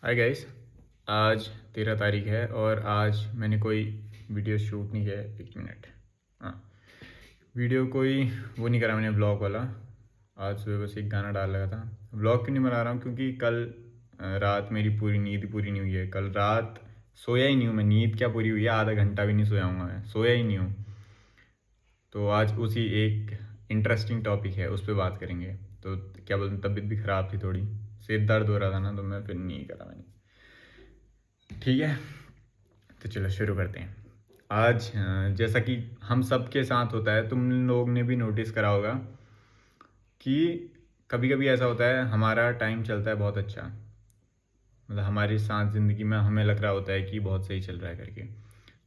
Hi guys. आज 13 तारीख है और आज मैंने कोई वीडियो शूट नहीं किया है। 1 मिनट। हाँ, वीडियो कोई वो नहीं करा मैंने ब्लॉग वाला। आज सुबह बस एक गाना डाल लगा था। ब्लॉग क्यों नहीं बना रहा हूँ क्योंकि कल रात मेरी पूरी नींद पूरी नहीं हुई है। कल रात सोया ही नहीं हूँ मैं। नींद क्या पूरी हुई है, आधा घंटा भी नहीं सोया हूँ मैं, सोया ही नहीं हूँ। तो आज उसी एक इंटरेस्टिंग टॉपिक है, उस पर बात करेंगे। तो क्या बोलते हैं, तबीयत भी ख़राब थी, थोड़ी सिर दर्द हो रहा था ना, तो मैं फिर नहीं करा मैंने। ठीक है, तो चलो शुरू करते हैं। आज जैसा कि हम सब के साथ होता है, तुम लोग ने भी नोटिस करा होगा कि कभी कभी ऐसा होता है हमारा टाइम चलता है बहुत अच्छा, मतलब हमारी साथ ज़िंदगी में हमें लग रहा होता है कि बहुत सही चल रहा है करके।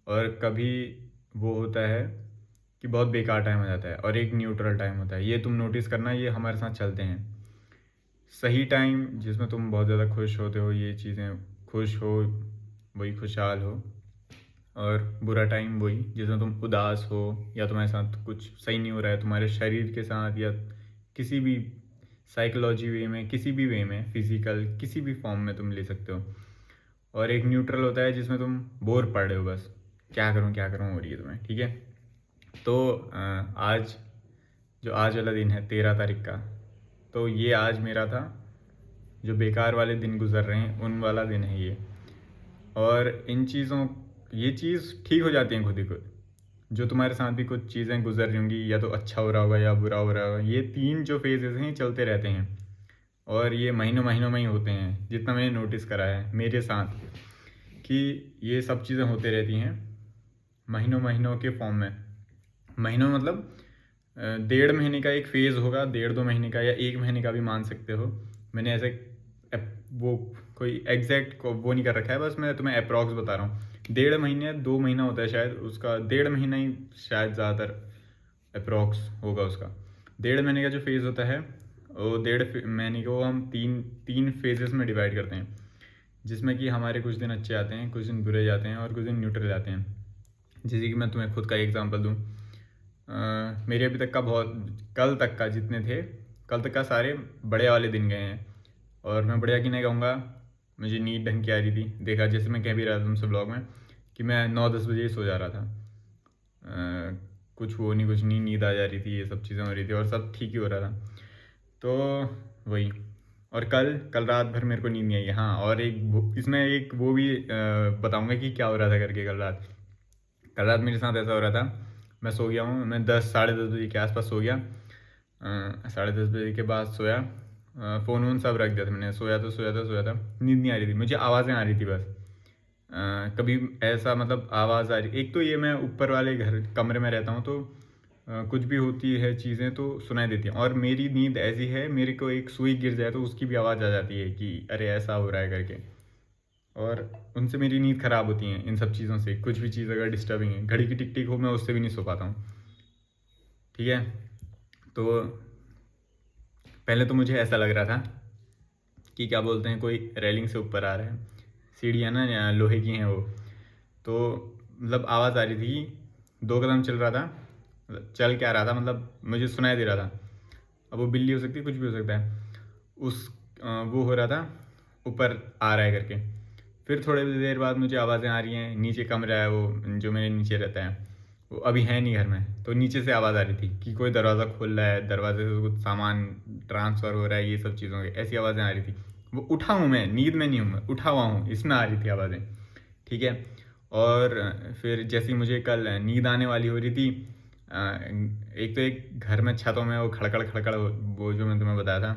और कभी वो होता है कि बहुत बेकार टाइम हो जाता है और एक न्यूट्रल टाइम होता है। ये तुम नोटिस करना, ये हमारे साथ चलते हैं। सही टाइम जिसमें तुम बहुत ज़्यादा खुश होते हो, ये चीज़ें खुश हो, वही खुशहाल हो। और बुरा टाइम वही जिसमें तुम उदास हो या तुम्हारे साथ कुछ सही नहीं हो रहा है तुम्हारे शरीर के साथ, या किसी भी साइकोलॉजी वे में, किसी भी वे में, फिजिकल किसी भी फॉर्म में तुम ले सकते हो। और एक न्यूट्रल होता है जिसमें तुम बोर पड़ रहे हो, बस क्या करूँ हो रही है तुम्हें। ठीक है, तो आज जो आज वाला दिन है 13 तारीख का, तो ये आज मेरा था जो बेकार वाले दिन गुजर रहे हैं उन वाला दिन है ये। और इन चीज़ों, ये चीज़ ठीक हो जाती हैं खुद ही खुद। जो तुम्हारे साथ भी कुछ चीज़ें गुजर रही होंगी, या तो अच्छा हो रहा होगा या बुरा हो रहा होगा, ये तीन जो फेजेस हैं चलते रहते हैं। और ये महीनों महीनों में ही होते हैं, जितना मैंने नोटिस करा है मेरे साथ, कि ये सब चीज़ें होते रहती हैं महीनों महीनों के फॉर्म में। महीनों मतलब 1.5 महीने का एक फेज़ होगा, 1.5-2 महीने का, या 1 महीने का भी मान सकते हो। मैंने ऐसे वो कोई एग्जैक्ट को वो नहीं कर रखा है, बस मैं तुम्हें अप्रॉक्स बता रहा हूँ। 1.5 महीने 2 महीना होता है शायद उसका, 1.5 महीना ही शायद ज़्यादातर अप्रॉक्स होगा उसका। 1.5 महीने का जो फेज़ होता है, वो 1.5 महीने को हम तीन तीन फेजेस में डिवाइड करते हैं, जिसमें कि हमारे कुछ दिन अच्छे आते हैं, कुछ दिन बुरे जाते हैं और कुछ दिन न्यूट्रल जाते हैं। जैसे कि मैं तुम्हें खुद का एग्जांपल दूँ, मेरे अभी तक का बहुत, कल तक का जितने थे, कल तक का सारे बढ़िया वाले दिन गए हैं। और मैं बढ़िया की नहीं कहूँगा, मुझे नींद ढंग की आ रही थी। देखा, जैसे मैं कह भी रहा था तुमसे ब्लॉग में, कि मैं 9-10 बजे ही सो जा रहा था। कुछ वो नहीं, कुछ नहीं, नींद आ जा रही थी, ये सब चीज़ें हो रही थी और सब ठीक ही हो रहा था। तो वही। और कल कल रात भर मेरे को नींद नहीं आई। हाँ, और इसमें एक वो भी बताऊँगा कि क्या हो रहा था करके। कल रात मेरे साथ ऐसा हो रहा था, मैं सो गया हूँ, मैं 10-10:30 बजे के आसपास सो गया। 10:30 बजे के बाद सोया, फ़ोन वोन सब रख दिया था मैंने। सोया था, नींद नहीं आ रही थी मुझे, आवाज़ें आ रही थी बस। कभी ऐसा मतलब आवाज़ आ रही, एक तो ये मैं ऊपर वाले घर कमरे में रहता हूँ, तो कुछ भी होती है चीज़ें तो सुनाई देती हैं। और मेरी नींद ऐसी है, मेरे को एक सुई गिर जाए तो उसकी भी आवाज़ आ जाती है कि अरे ऐसा हो रहा है करके। और उनसे मेरी नींद ख़राब होती है, इन सब चीज़ों से। कुछ भी चीज़ अगर डिस्टर्बिंग है, घड़ी की टिक टिक हो, मैं उससे भी नहीं सो पाता हूँ। ठीक है, तो पहले तो मुझे ऐसा लग रहा था कि क्या बोलते हैं, कोई रेलिंग से ऊपर आ रहा है। सीढ़ियाँ ना लोहे की हैं वो, तो मतलब आवाज़ आ रही थी। 2 कदम चल रहा था, मतलब चल क्या रहा था, मतलब मुझे सुनाई दे रहा था। अब वो बिल्ली हो सकती है, कुछ भी हो सकता है। वो हो रहा था, ऊपर आ रहा है करके। फिर थोड़ी देर बाद मुझे आवाज़ें आ रही हैं, नीचे कमरा है वो जो मेरे नीचे रहता है, वो अभी है नहीं घर में, तो नीचे से आवाज़ आ रही थी कि कोई दरवाज़ा खोल रहा है, दरवाजे से कुछ सामान ट्रांसफ़र हो रहा है, ये सब चीज़ों की ऐसी आवाज़ें आ रही थी। वो उठा हूँ मैं, नींद में नहीं हूँ मैं, उठा हुआ हूँ, इसमें आ रही थी आवाज़ें। ठीक है, और फिर जैसी मुझे कल नींद आने वाली हो रही थी, एक तो एक घर में छतों में वो खड़खड़ खड़खड़, वो जो मैं तुम्हें बताया था,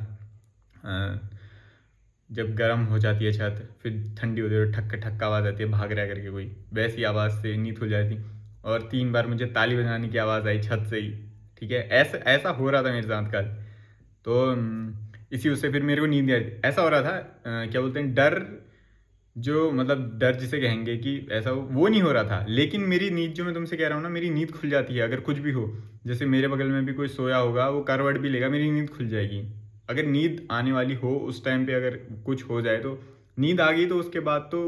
जब गर्म हो जाती है छत, फिर ठंडी होती है, ठक ठक आवाज़ आती है, भाग रहा है करके कोई, वैसी आवाज़ से नींद खुल जाती। और 3 बार मुझे ताली बजाने की आवाज़ आई छत से ही। ठीक है, ऐसा ऐसा हो रहा था मेरे साथ कल। तो इसी उससे फिर मेरे को नींद नहीं आ रही थी। ऐसा हो रहा था, क्या बोलते हैं, डर, जो मतलब डर जिसे कहेंगे कि ऐसा वो नहीं हो रहा था, लेकिन मेरी नींद, जो मैं तुमसे कह रहा हूँ ना, मेरी नींद खुल जाती है अगर कुछ भी हो। जैसे मेरे बगल में भी कोई सोया होगा, वो करवट भी लेगा, मेरी नींद खुल जाएगी। अगर नींद आने वाली हो उस टाइम पे, अगर कुछ हो जाए तो नींद आ गई, तो उसके बाद तो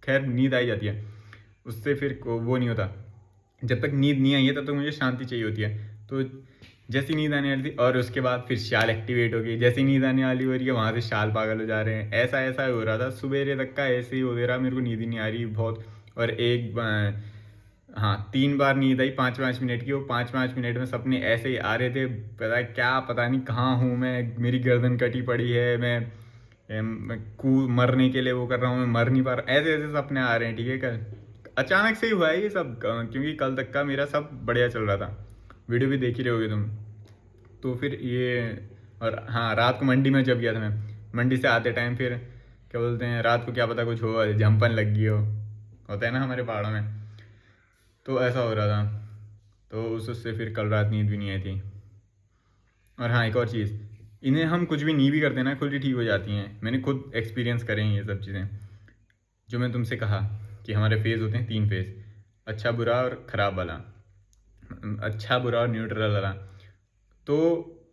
खैर नींद आई जाती है, उससे फिर वो नहीं होता। जब तक नींद नहीं आई है तब तक मुझे शांति चाहिए होती है। तो जैसी नींद आने वाली थी और उसके बाद फिर शाल एक्टिवेट हो गई, जैसी नींद आने वाली हो रही है वहाँ से शाल पागल हो जा रहे हैं, ऐसा ऐसा हो रहा था सुबेरे तक का, ऐसे ही हो दे रहा, मेरे को नींद ही नहीं आ रही बहुत। और हाँ 3 बार नींद आई 5-5 मिनट की, वो 5-5 मिनट में सपने ऐसे ही आ रहे थे, पता है क्या, पता नहीं कहाँ हूँ मैं, मेरी गर्दन कटी पड़ी है, मैं मरने के लिए वो कर रहा हूँ, मैं मर नहीं पा रहा, ऐसे ऐसे सपने आ रहे हैं। ठीक है, कल अचानक से ही हुआ है ये सब, क्योंकि कल तक का मेरा सब बढ़िया चल रहा था, वीडियो भी देख ही रहे होगे तुम। तो फिर ये, और हाँ रात को मंडी में जब गया था मैं, मंडी से आते टाइम फिर क्या बोलते हैं, रात को क्या पता कुछ हो, जंपन लग गई हो, होता है ना हमारे पहाड़ों में, तो ऐसा हो रहा था। तो उससे फिर कल रात नींद भी नहीं आई थी। और हाँ एक और चीज़, इन्हें हम कुछ भी नहीं भी करते ना खुद ही ठीक हो जाती हैं, मैंने खुद एक्सपीरियंस करे हैं ये सब चीज़ें। जो मैं तुमसे कहा कि हमारे फेज़ होते हैं 3 फेज़, अच्छा बुरा और ख़राब वाला, अच्छा बुरा और न्यूट्रल वाला। तो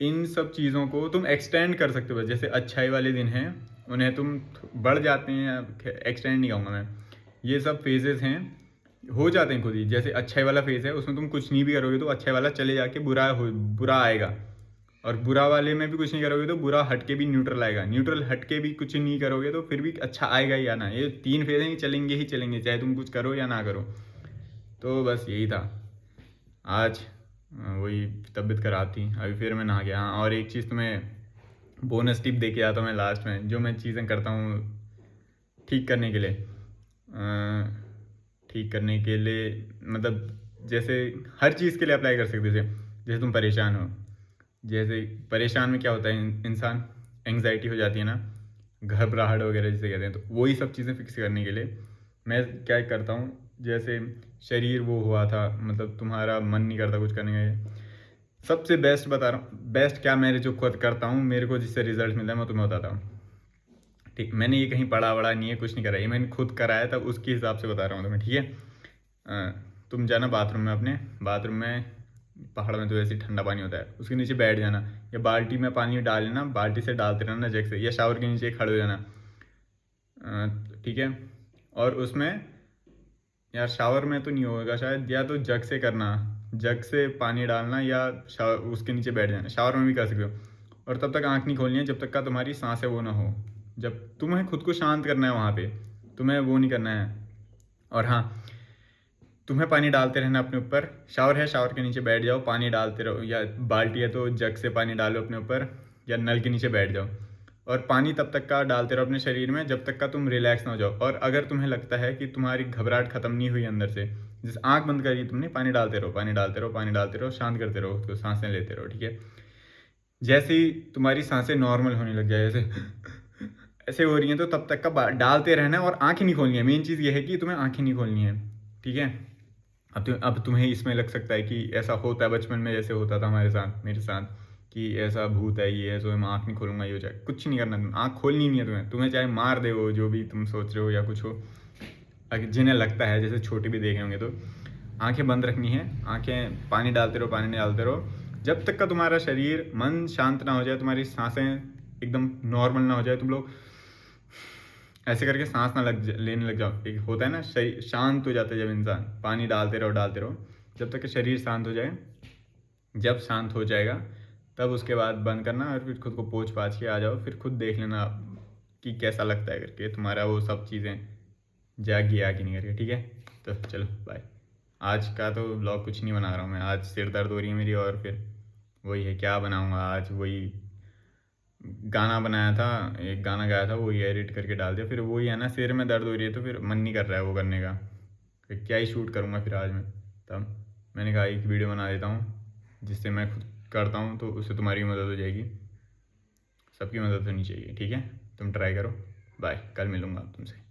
इन सब चीज़ों को तुम एक्सटेंड कर सकते हो, जैसे अच्छाई वाले दिन हैं उन्हें तुम बढ़ जाते हैं, एक्सटेंड नहीं कहूँगा मैं, ये सब फेजेस हैं, हो जाते हैं खुद ही। जैसे अच्छाई वाला फेज़ है उसमें तुम कुछ नहीं भी करोगे तो अच्छाई वाला चले जाके बुरा आएगा, और बुरा वाले में भी कुछ नहीं करोगे तो बुरा हटके भी न्यूट्रल आएगा, न्यूट्रल हटके भी कुछ नहीं करोगे तो फिर भी अच्छा आएगा ही आना। ये 3 फेज़ हैं, चलेंगे ही चलेंगे, चाहे तुम कुछ करो या ना करो। तो बस यही था आज, वही तबीयत खराब थी, अभी फिर मैं नहा गया। हाँ और एक चीज़ तुम्हें बोनस टिप दे के आता हूँ मैं लास्ट में, जो मैं चीज़ें करता हूँ ठीक करने के लिए, ठीक करने के लिए मतलब जैसे हर चीज़ के लिए अप्लाई कर सकते थे। जैसे तुम परेशान हो, जैसे परेशान में क्या होता है, इंसान एंग्जाइटी हो जाती है ना, घबराहट वगैरह जिसे कहते हैं, तो वही सब चीज़ें फिक्स करने के लिए मैं क्या करता हूँ, जैसे शरीर वो हुआ था, मतलब तुम्हारा मन नहीं करता कुछ करने का, सबसे बेस्ट बता रहा हूँ, बेस्ट क्या मेरे जो खुद करता हूँ, मेरे को जिससे रिजल्ट मिलता है मैं तुम्हें बताता हूँ। ठीक, मैंने ये कहीं पढ़ा वढ़ा नहीं है, कुछ नहीं करा, ये मैंने खुद कराया तब उसके हिसाब से बता रहा हूँ तुम्हें। ठीक है, तुम जाना बाथरूम में, अपने बाथरूम में, पहाड़ में तो वैसे ही ठंडा पानी होता है, उसके नीचे बैठ जाना, या बाल्टी में पानी डाल लेना, बाल्टी से डालते रहना जग से, या शावर के नीचे खड़े हो जाना। ठीक है, और उसमें, यार शावर में तो नहीं होगा शायद, या तो जग से करना, जग से पानी डालना, या उसके नीचे बैठ जाना, शावर में भी कर सकते हो। और तब तक आँख नहीं खोलनी है जब तक का तुम्हारी सांसें वो ना हो, जब तुम्हें खुद को शांत करना है वहाँ पे, तुम्हें वो नहीं करना है। और हाँ, तुम्हें पानी डालते रहना अपने ऊपर, शावर है शावर के नीचे बैठ जाओ, पानी डालते रहो, या बाल्टी है तो जग से पानी डालो अपने ऊपर, या नल के नीचे बैठ जाओ, और पानी तब तक का डालते रहो अपने शरीर में जब तक का तुम रिलैक्स ना हो जाओ। और अगर तुम्हें लगता है कि तुम्हारी घबराहट खत्म नहीं हुई अंदर से, जैसे आंख बंद करी तुमने, पानी डालते रहो, पानी डालते रहो, पानी डालते रहो, शांत करते रहो खुद को, सांसें लेते रहो। ठीक है, जैसे ही तुम्हारी सांसें नॉर्मल होने लग जाए, जैसे ऐसे हो रही हैं, तो तब तक का डालते रहना है, और आंखें नहीं खोलनी है। मेन चीज़ ये है कि तुम्हें आंखें नहीं खोलनी है। ठीक है, अब तुम्हें इसमें लग सकता है कि ऐसा होता है बचपन में, जैसे होता था हमारे साथ, मेरे साथ, कि ऐसा भूत है ये है, तो मैं आँख नहीं खोलूंगा, ये हो जाए, कुछ नहीं करना, आँख खोलनी नहीं है तुम्हें चाहे मार दे वो, जो भी तुम सोच रहे हो या कुछ हो, जिन्हें लगता है, जैसे छोटे भी देखे होंगे, तो आंखें बंद रखनी है, आंखें, पानी डालते रहो, पानी डालते रहो, जब तक का तुम्हारा शरीर मन शांत ना हो जाए, तुम्हारी सांसें एकदम नॉर्मल ना हो जाए, तुम लोग ऐसे करके सांस ना लेने लग जाओ। एक होता है ना, शरीर शांत हो जाता है जब इंसान, पानी डालते रहो जब तक कि शरीर शांत हो जाए। जब शांत हो जाएगा तब उसके बाद बंद करना, और फिर खुद को पोंछ पाछ के आ जाओ, फिर खुद देख लेना कि कैसा लगता है करके तुम्हारा वो सब चीज़ें जाग गया कि नहीं करके। ठीक है, तो चलो बाय। आज का तो ब्लॉग कुछ नहीं बना रहा हूँ मैं, आज सिर दर्द हो रही है मेरी, और फिर वही है, क्या बनाऊँगा आज, वही गाना बनाया था, एक गाना गाया था, वही एडिट करके डाल दिया, फिर वही है ना, सिर में दर्द हो रही है तो फिर मन नहीं कर रहा है वो करने का, फिर क्या ही शूट करूँगा फिर आज मैं। तब मैंने कहा एक वीडियो बना देता हूँ जिससे मैं खुद करता हूँ, तो उससे तुम्हारी मदद हो जाएगी, सबकी मदद होनी चाहिए। ठीक है, तुम ट्राई करो, बाय, कल मिलूँगा तुमसे।